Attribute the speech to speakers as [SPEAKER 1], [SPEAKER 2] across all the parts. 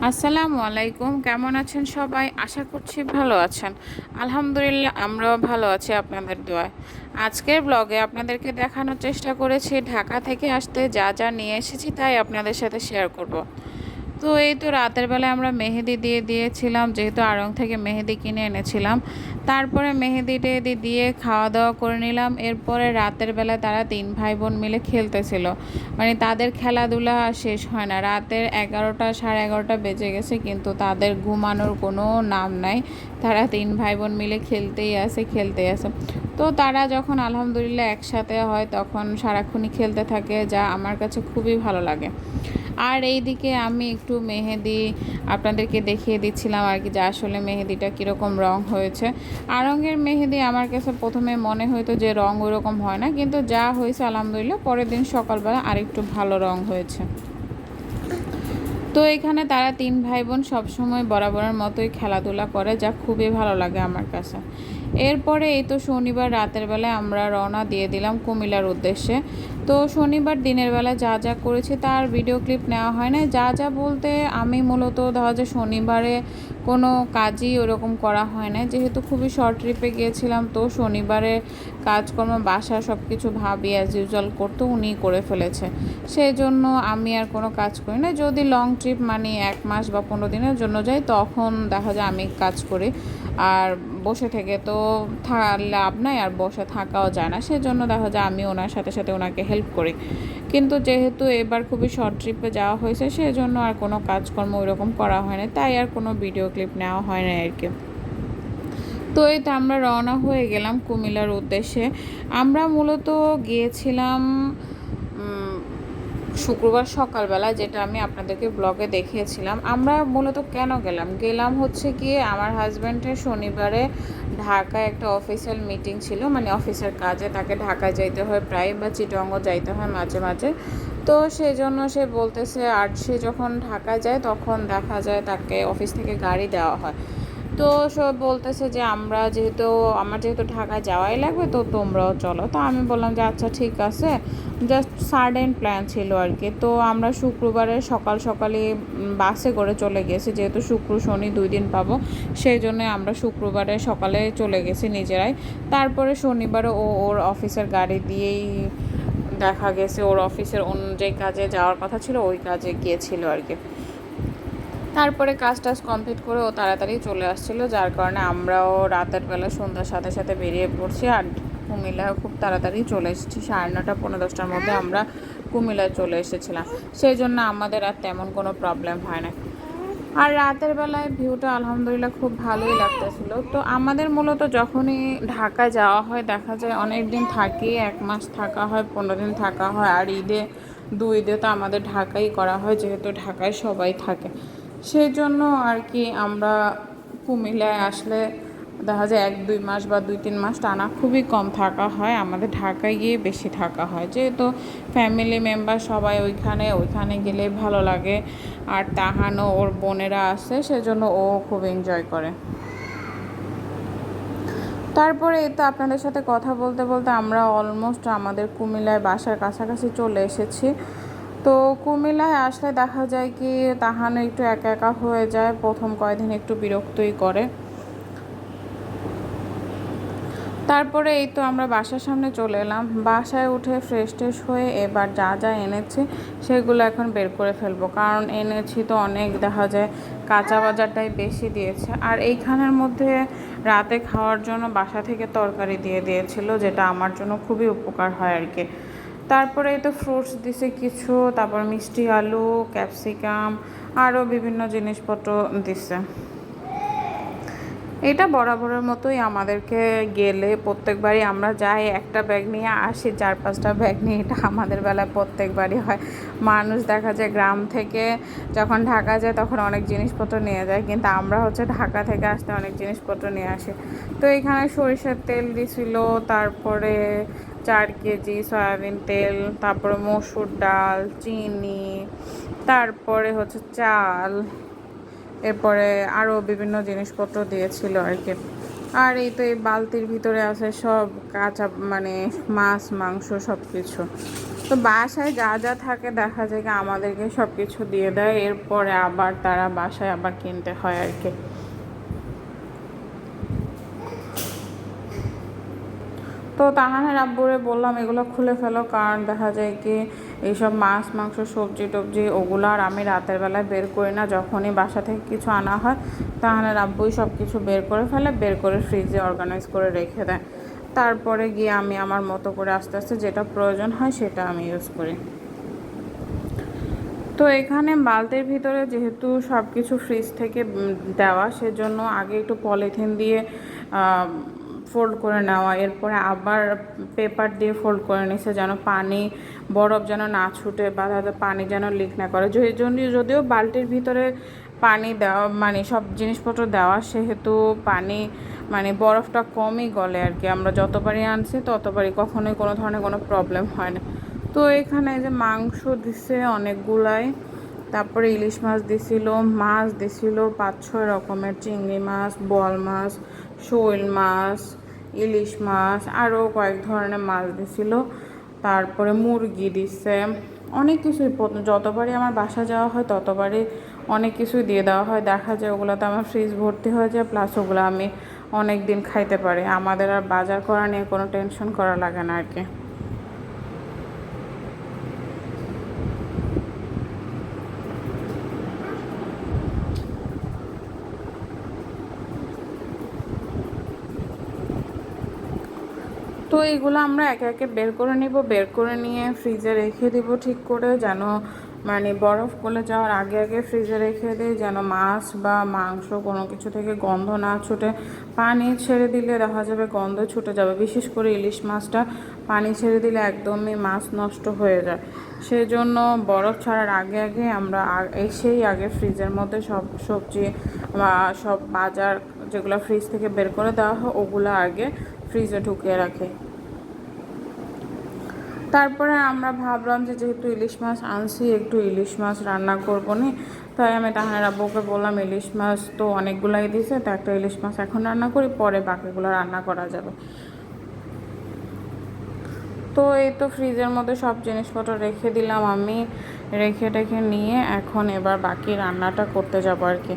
[SPEAKER 1] আসসালামু আলাইকুম, কেমন আছেন সবাই? আশা করছি ভালো আছেন। আলহামদুলিল্লাহ, আমরাও ভালো আছি আপনাদের দোয়ায়। আজকের ব্লগে আপনাদেরকে দেখানোর চেষ্টা করেছি ঢাকা থেকে আসতে যা যা নিয়ে এসেছি তাই আপনাদের সাথে শেয়ার করব। তো এই তো রাতের বেলায় আমরা মেহেদি দিয়ে দিয়েছিলাম, যেহেতু আড়ং থেকে মেহেদি কিনে এনেছিলাম। তারপরে মেহেদি টেহেদি দিয়ে খাওয়া দাওয়া করে নিলাম। এরপরে রাতের বেলায় তারা 3 ভাই বোন মিলে খেলতেছিল। মানে তাদের খেলাধুলা শেষ হয় না, রাতের 11টা সাড়ে 11টা বেজে গেছে কিন্তু তাদের ঘুমানোর কোনো নাম নাই। তারা 3 ভাই বোন মিলে খেলতেই আছে। তো তারা যখন আলহামদুলিল্লাহ একসাথে হয় তখন সারাক্ষণই খেলতে থাকে, যা আমার কাছে খুবই ভালো লাগে। আর এইদিকে আমি একটু মেহেদি আপনাদেরকে দেখিয়ে দিচ্ছিলাম আর কি, যে আসলে মেহেদিটা কীরকম রং হয়েছে। আড়ঙের মেহেদি আমার কাছে প্রথমে মনে হতো যে রং ওইরকম হয় না, কিন্তু যা হয়েছে আলহামদুলিল্লাহ পরের দিন সকালবেলা আরেকটু ভালো রং হয়েছে। তো এখানে তারা 3 ভাই বোন সবসময় বরাবরের মতোই খেলাধুলা করে, যা খুবই ভালো লাগে আমার কাছে। এরপরে এই তো শনিবার রাতের বেলায় আমরা রওনা দিয়ে দিলাম কুমিল্লার উদ্দেশ্যে। তো শনিবার দিনের বেলা যা যা করেছি তার ভিডিও ক্লিপ নেওয়া হয় না। যা যা বলতে আমি মূলত দেখা যায় শনিবারে কোনো কাজই ওরকম করা হয় না, যেহেতু খুবই শর্ট ট্রিপে গিয়েছিলাম। তো শনিবারে কাজকর্ম বাসা সব কিছু ভাবি অ্যাজ ইউজুয়াল করতো, উনিই করে ফেলেছে। সেই জন্য আমি আর কোনো কাজ করি না। যদি লং ট্রিপ মানে 1 মাস বা 15 দিনের জন্য যাই তখন দেখা যায় আমি কাজ করি। আর বসে থেকে তো লাভ নাই, আর বসে থাকাও যায় না। সেজন্য দেখা যায় আমি ওনার সাথে সাথে ওনাকে হেল্প করি। কিন্তু যেহেতু এবার খুবই শর্ট ট্রিপে যাওয়া হয়েছে সেজন্য আর কোনো কাজকর্ম ওইরকম করা হয়নি, তাই আর কোনো ভিডিও ক্লিপ নেওয়া হয় না আর কি। তো এই তো আমরা রওনা হয়ে গেলাম কুমিল্লার উদ্দেশ্যে। আমরা মূলত গিয়েছিলাম শুক্রবার সকালবেলা, যেটা আমি আপনাদেরকে ব্লগে দেখিয়েছিলাম। আমরা মূলত কেন গেলাম হচ্ছে কি, আমার হাজব্যান্ডের শনিবারে ঢাকায় একটা অফিসিয়াল মিটিং ছিল, মানে অফিসের কাজে তাকে ঢাকায় যাইতে হয় প্রায়, বা চিটাগংও যাইতে হয় মাঝে মাঝে। তো সেই জন্য সে বলতেছে, আর সে যখন ঢাকায় যায় তখন দেখা যায় তাকে অফিস থেকে গাড়ি দেওয়া হয়। তো সব বলতেছে যে আমার যেহেতু ঢাকায় যাওয়াই লাগবে, তো তোমরাও চলো। তো আমি বললাম যে আচ্ছা ঠিক আছে, জাস্ট সাডেন প্ল্যান ছিল আর কি। তো আমরা শুক্রবারে সকাল সকালই বাসে করে চলে গেছি, যেহেতু শুক্র শনি 2 দিন পাবো, সেই জন্য আমরা শুক্রবারে সকালে চলে গেছি নিজেরাই। তারপরে শনিবারে ওর অফিসের গাড়ি দিয়েই দেখা গেছে ওর অফিসের অন্য যে কাজে যাওয়ার কথা ছিল ওই কাজে গিয়েছিল আর কি। তারপরে কাজ টাজ কমপ্লিট করে ও তাড়াতাড়ি চলে আসছিলো, যার কারণে আমরাও রাতের বেলা সন্ধ্যার সাথে সাথে বেরিয়ে পড়ছি। আর কুমিল্লায় খুব তাড়াতাড়ি চলে এসেছি, 9:30 পৌনে 10টার মধ্যে আমরা কুমিল্লায় চলে এসেছিলাম। সেই জন্য আমাদের আর তেমন কোনো প্রবলেম হয় না। আর রাতের বেলায় ভিউটা আলহামদুলিল্লাহ খুব ভালোই লাগতেছিল। তো আমাদের মূলত যখনই ঢাকায় যাওয়া হয় দেখা যায় অনেক দিন থাকি, 1 মাস থাকা হয়, 15 দিন থাকা হয়। আর ঈদে তো আমাদের ঢাকাই করা হয়, যেহেতু ঢাকায় সবাই থাকে। সেই জন্য আর কি আমরা কুমিল্লায় আসলে দেখা যায় 1-2 মাস বা 2-3 মাস টানা খুবই কম থাকা হয়, আমাদের ঢাকায় গিয়ে বেশি থাকা হয়, যেহেতু ফ্যামিলি মেম্বার সবাই ওইখানে গেলে ভালো লাগে। আর তাহানও ওর বোনেরা আছে, সেজন্য ও খুব এনজয় করে। তারপরে এই তো আপনাদের সাথে কথা বলতে বলতে আমরা অলমোস্ট আমাদের কুমিল্লায় বাসার কাছাকাছি চলে এসেছি। তো কুমিল্লায় আসলে দেখা যায় কি, তাহানো একটু একা একা হয়ে যায়, প্রথম কয়েকদিন একটু বিরক্তই করে। তারপরে এই তো আমরা বাসার সামনে চলে এলাম। বাসায় উঠে ফ্রেশ ট্রেশ হয়ে এবার যা যা এনেছি সেগুলো এখন বের করে ফেলবো, কারণ এনেছি তো অনেক, দেখা যায় কাঁচা বাজারটাই বেশি দিয়েছে। আর এইখানের মধ্যে রাতে খাওয়ার জন্য বাসা থেকে তরকারি দিয়ে দিয়েছিল, যেটা আমার জন্য খুবই উপকার হয় আর কি। তারপরে এই তো ফ্রুটস দিছে কিছু, তারপর মিষ্টি আলু, ক্যাপসিকাম, আরও বিভিন্ন জিনিসপত্র দিছে। এটা বরাবরের মতোই আমাদেরকে গেলে প্রত্যেকবারই আমরা যাই একটা ব্যাগ নিয়ে আসি, 4-5টা ব্যাগ নিয়ে, এটা আমাদের বেলায় প্রত্যেকবারই হয়। মানুষ দেখা যায় গ্রাম থেকে যখন ঢাকা যায় তখন অনেক জিনিসপত্র নিয়ে যায়, কিন্তু আমরা হচ্ছে ঢাকা থেকে আসতে অনেক জিনিসপত্র নিয়ে আসি। তো এখানে সরিষার তেল দিছিল, তারপরে 4 কেজি সয়াবিন তেল, তারপরে মসুর ডাল, চিনি, তারপরে হচ্ছে চাল, এরপরে আরও বিভিন্ন জিনিসপত্র দিয়েছিল আর কি। আর এই তো এই বালতির ভিতরে আছে সব কাঁচা, মানে মাছ মাংস সব কিছু। তো বাসায় যা যা থাকে দেখা যায় কি আমাদেরকে সব কিছু দিয়ে দেয়, এরপরে আবার তারা বাসায় আবার কিনতে হয় আর কি। তো তাহানের আব্বুরে বললাম এগুলো খুলে ফেলো, কারণ দেখা যায় কি এইসব মাছ মাংস সবজি টবজি ওগুলো আর আমি রাতের বেলায় বের করি না। যখনই বাসা থেকে কিছু আনা হয় তাহানের আব্বুই সব কিছু বের করে ফেলে, বের করে ফ্রিজে অর্গানাইজ করে রেখে দেয়। তারপরে গিয়ে আমি আমার মতো করে আস্তে আস্তে যেটা প্রয়োজন হয় সেটা আমি ইউজ করি। তো এখানে বালতির ভিতরে যেহেতু সব কিছু ফ্রিজ থেকে দেওয়া, সেজন্য আগে একটু পলিথিন দিয়ে ফোল্ড করে নেওয়া, এরপরে আবার পেপার দিয়ে ফোল্ড করে নিছে যেন পানি বরফ যেন না ছুটে বা পানি যেন লিক না করে। যদিও বালতির ভিতরে পানি দেওয়া মানে সব জিনিসপত্র দেওয়া, সেহেতু পানি মানে বরফটা কমই গলে আর কি। আমরা যতবারই আনছি ততবারই কখনোই কোনো ধরনের কোনো প্রবলেম হয় না। তো এখানে যে মাংস দিছে অনেকগুলাই, তারপরে ইলিশ মাছ দিছিল, মাছ দিছিল 5-6 রকমের, চিংড়ি মাছ, বোয়াল মাছ, শৈল মাছ, ইলিশ মাছ, আরও কয়েক ধরনের মাছ দিছিল। তারপরে মুরগি দিছে, অনেক কিছুই। যতবারই আমার বাসা যাওয়া হয় ততবারই অনেক কিছুই দিয়ে দেওয়া হয়। দেখা যায় ওগুলোতে আমার ফ্রিজ ভর্তি হয়ে যায়, প্লাস ওগুলো আমি অনেক দিন খাইতে পারি। আমাদের আর বাজার করা নিয়ে কোনো টেনশন করা লাগে না আর কি। তো এইগুলো আমরা একে একে বের করে নিব, বের করে নিয়ে ফ্রিজে রেখে দিব ঠিক করে, যেন মানে বরফ গলে যাওয়ার আগে আগে ফ্রিজে রেখে দিই, যেন মাছ বা মাংস কোনো কিছু থেকে গন্ধ না ছুটে। পানি ছেড়ে দিলে দেখা যাবে গন্ধ ছুটে যাবে, বিশেষ করে ইলিশ মাছটা পানি ছেড়ে দিলে একদমই মাছ নষ্ট হয়ে যায়। সেই জন্য বরফ ছাড়ার আগে আগে আমরা এসেই আগে ফ্রিজের মধ্যে সব সবজি বা সব বাজার যেগুলো ফ্রিজ থেকে বের করে দেওয়া হয় ওগুলো আগে ফ্রিজে ঢুকিয়ে রাখি। তারপরে আমরা ভাবলাম যে যেহেতু ইলিশ মাছ আনছি একটু ইলিশ মাছ রান্না করবো নি, তাই আমি তাহার আব্বুকে বললাম ইলিশ মাছ তো অনেকগুলাই দিছে, তো একটা ইলিশ মাছ এখন রান্না করি, পরে বাকিগুলো রান্না করা যাবে। তো এই তো ফ্রিজের মধ্যে সব জিনিসপত্র রেখে দিলাম আমি, রেখে টেখে নিয়ে এখন এবার বাকি রান্নাটা করতে যাবো আর কি।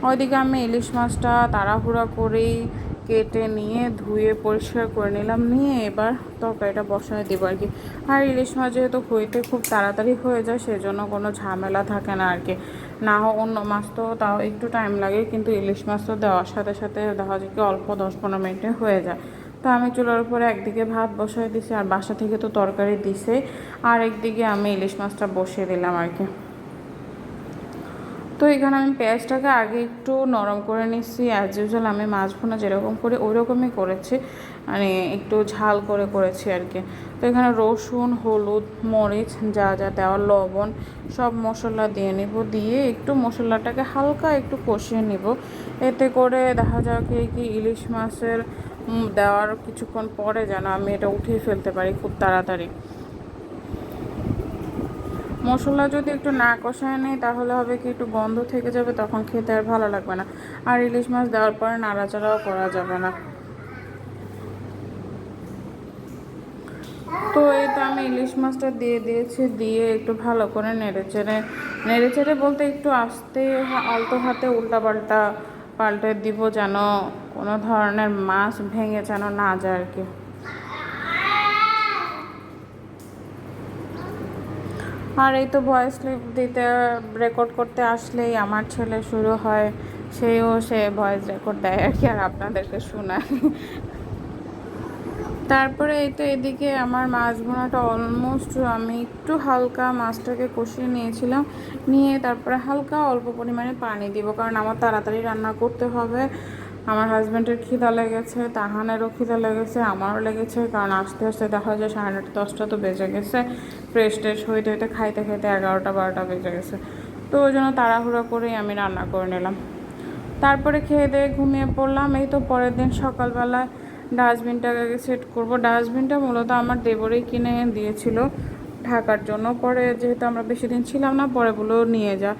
[SPEAKER 1] ওইদিকে আমি ইলিশ মাছটা তাড়াহুড়া করেই কেটে নিয়ে ধুয়ে পরিষ্কার করে নিলাম, নিয়ে এবার তরকারিটা বসায় দেবো আর কি। আর ইলিশ মাছ যেহেতু হইতে খুব তাড়াতাড়ি হয়ে যায় সেজন্য কোনো ঝামেলা থাকে না আর কি। না অন্য মাছ তো তাও একটু টাইম লাগে, কিন্তু ইলিশ মাছ তো দেওয়ার সাথে সাথে দেখা যায় কি অল্প 10-15 মিনিটে হয়ে যায়। তো আমি চুলার উপরে একদিকে ভাত বসাই দিছি, আর বাসা থেকে তো তরকারি দিছে, আর একদিকে আমি ইলিশ মাছটা বসিয়ে দিলাম আর কি। তো এখানে আমি পেঁয়াজটাকে আগে একটু নরম করে নিচ্ছি। অ্যাজ ইউজুয়াল আমি মাছ ভুনা যেরকম করে ওই রকমই করেছি, মানে একটু ঝাল করে করেছি আর কি। তো এখানে রসুন, হলুদ, মরিচ যা যা দেওয়ার, লবণ সব মশলা দিয়ে নিব, দিয়ে একটু মশলাটাকে হালকা একটু কষিয়ে নিব। এতে করে দেখা যাক কি ইলিশ মাছের দেওয়ার কিছুক্ষণ পরে যেন আমি এটা উঠিয়ে ফেলতে পারি খুব তাড়াতাড়ি। মশলা যদি একটু না কষায় নেই তাহলে হবে কি একটু গন্ধ থেকে যাবে, তখন খেতে আর ভালো লাগবে না। আর ইলিশ মাছ দেওয়ার পরে নাড়াচাড়াও করা যাবে না। তো এই তো আমি ইলিশ মাছটা দিয়ে দিয়েছি, দিয়ে একটু ভালো করে নেড়ে চেড়ে বলতে একটু আস্তে আলতো হাতে পাল্টে দিব, যেন কোনো ধরনের মাছ ভেঙে যেন না যায় আর কি। আর এই তো ভয়েস রেকর্ড করতে আসলেই আমার ছেলে শুরু হয়, সে ভয়েস রেকর্ড দেয় আর কি, আর আপনাদেরকে শোনায়। তারপরে এই তো এদিকে আমার মাছ ভুনাটা অলমোস্ট, আমি একটু হালকা মাছটাকে কষিয়ে নিয়েছিলাম, নিয়ে তারপরে হালকা অল্প পরিমাণে পানি দিব, কারণ আমার তাড়াতাড়ি রান্না করতে হবে। আমার হাজব্যান্ডের খিদা লেগেছে, তাহানেরও খিদা লেগেছে, আমারও লেগেছে, কারণ আস্তে আস্তে দেখা যায় 9:30-10টা তো বেজে গেছে, ফ্রেশ ট্রেশ হইতে হইতে খাইতে খাইতে 11টা-12টা বেজে গেছে। তো ওই জন্য তাড়াহুড়ো করেই আমি রান্না করে নিলাম। তারপরে খেয়ে দিয়ে ঘুমিয়ে পড়লাম। এই তো পরের দিন সকালবেলা ডাস্টবিনটাকে সেট করব। ডাস্টবিনটা মূলত আমার দেবরেই কিনে দিয়েছিল ঢাকার জন্য, পরে যেহেতু আমরা বেশি দিন ছিলাম না পরে বলে নিয়ে যা,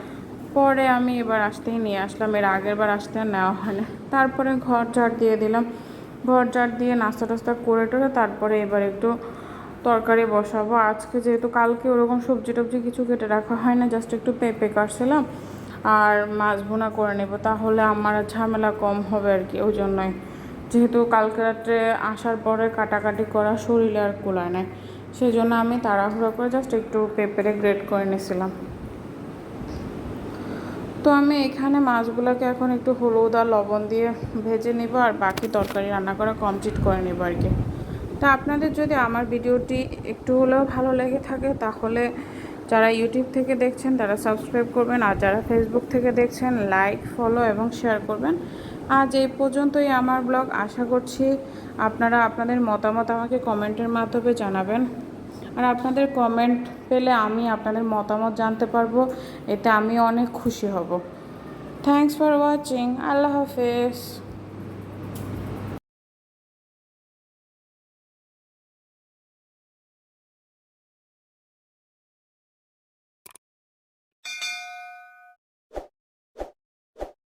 [SPEAKER 1] পরে আমি এবার আসতেই নিয়ে আসলাম, এর আগের বার আসতে আর নেওয়া হয় না। তারপরে ঘর ঝাড় দিয়ে দিলাম, ঘর ঝাড় দিয়ে নাস্তা টাস্তা করে টোরে তারপরে এবার একটু তরকারি বসাবো আজকে, যেহেতু কালকে ওরকম সবজি টবজি কিছু কেটে রাখা হয় না, জাস্ট একটু পেঁপে কাটছিলাম আর মাছ ভুনা করে নেব, তাহলে আমার ঝামেলা কম হবে আর কি। ওই জন্যই, যেহেতু কালকে রাত্রে আসার পরে কাটাকাটি করা শরীরে আর কুলায় নেয়, সেই জন্য আমি তাড়াহুড়ো করে জাস্ট একটু পেঁপেরে গ্রেট করে নিয়েছিলাম। তো আমি এখানে মাছগুলোকে এখন একটু হলুদ আর লবণ দিয়ে ভেজে নিব, আর বাকি তরকারি রান্না করা কমপ্লিট করে নেব আর কি। তা আপনাদের যদি আমার ভিডিওটি একটু হলেও ভালো লেগে থাকে, তাহলে যারা ইউটিউব থেকে দেখছেন তারা সাবস্ক্রাইব করবেন, আর যারা ফেসবুক থেকে দেখছেন লাইক, ফলো এবং শেয়ার করবেন। আজ এই পর্যন্তই আমার ব্লগ। আশা করছি আপনারা আপনাদের মতামত আমাকে কমেন্টের মাধ্যমে জানাবেন, আর আপনাদের কমেন্ট পেলে আমি আপনাদের মতামত জানতে পারবো, এতে আমি অনেক খুশি হব। Thanks for watching. আল্লাহ হাফেজ।